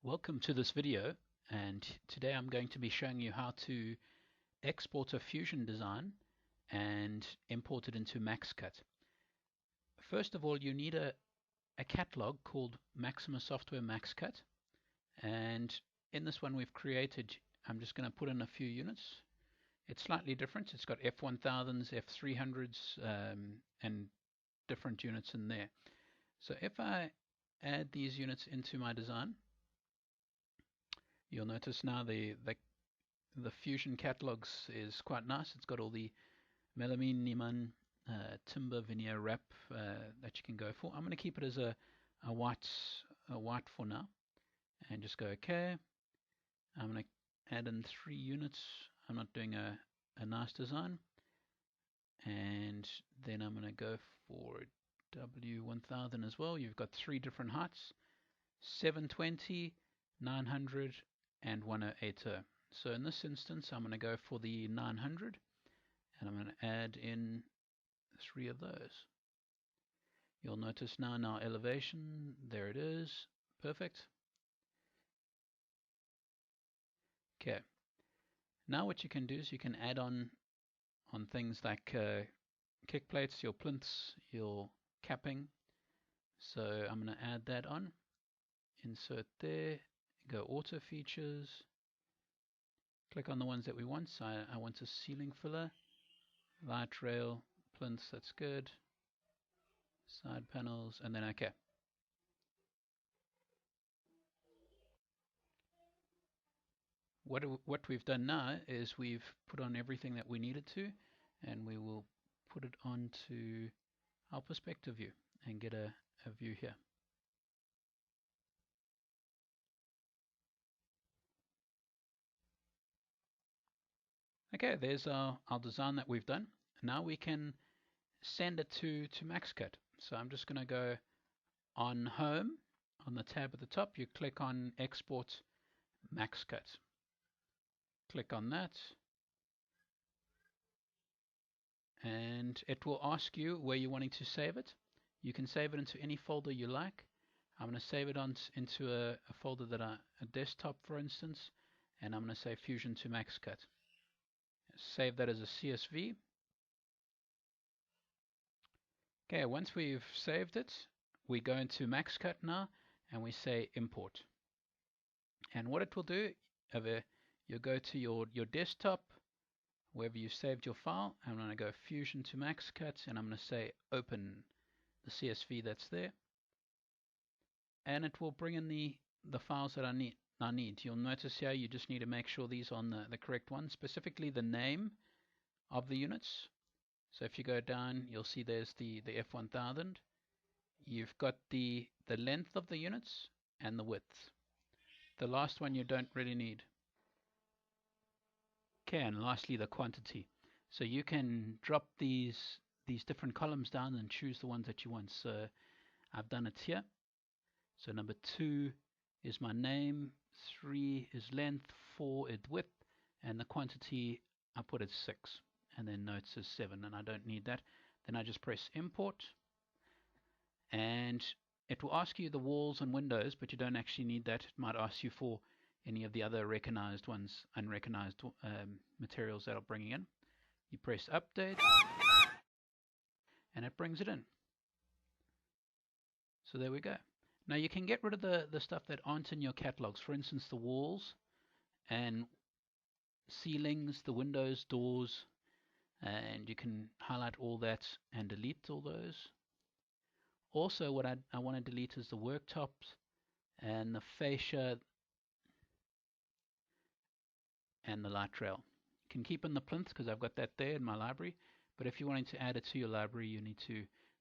Welcome to this video, and today I'm going to be showing you how to export a Fusion design and import it into MaxCut. First of all, you need a catalog called Maxima Software MaxCut, and in this one we've created, I'm just going to put in a few units. It's slightly different. It's got F1000s, F300s, and different units in there. So if I add these units into my design, you'll notice now the Fusion catalogs is quite nice. It's got all the melamine, Niemann, timber, veneer, wrap that you can go for. I'm going to keep it as a white for now, and just go OK. I'm going to add in 3 units. I'm not doing a nice design, and then I'm going to go for W1000 as well. You've got 3 different heights: 720, 900, and 1080. So in this instance, I'm going to go for the 900, and I'm going to add in 3 of those. You'll notice now in our elevation, there it is, perfect. Okay, now what you can do is you can add on things like kick plates, your plinths, your capping. So I'm going to add that on, insert there, go auto features, click on the ones that we want. So I want a ceiling filler, light rail, plinths, that's good, side panels, and then OK. What we've done now is we've put on everything that we needed to, and we will put it onto our perspective view and get a view here. Okay, there's our design that we've done. Now we can send it to MaxCut. So I'm just going to go on Home, on the tab at the top, you click on Export MaxCut. Click on that, and it will ask you where you're wanting to save it. You can save it into any folder you like. I'm going to save it into a folder that a desktop, for instance, and I'm going to say Fusion to MaxCut. Save that as a CSV. Okay, once we've saved it, we go into MaxCut now, and we say Import. And what it will do, you'll go to your desktop, wherever you saved your file. I'm going to go Fusion to MaxCut, and I'm going to say Open the CSV that's there, and it will bring in the files that I need. You'll notice here you just need to make sure these are on the correct one, specifically the name of the units. So if you go down, you'll see there's the F1000. You've got the length of the units and the width. The last one you don't really need. Okay, and lastly the quantity. So you can drop these different columns down and choose the ones that you want. So I've done it here. So number 2 is my name, 3 is length, 4 is width, and the quantity I put as 6, and then notes as 7, and I don't need that. Then I just press import, and it will ask you the walls and windows, but you don't actually need that. It might ask you for any of the other recognized ones, unrecognized materials that are bringing in. You press update, and it brings it in. So there we go. Now you can get rid of the stuff that aren't in your catalogs. For instance, the walls and ceilings, the windows, doors, and you can highlight all that and delete all those. Also, what I want to delete is the worktops and the fascia and the light rail. You can keep in the plinth because I've got that there in my library, but if you're wanting to add it to your library, you need to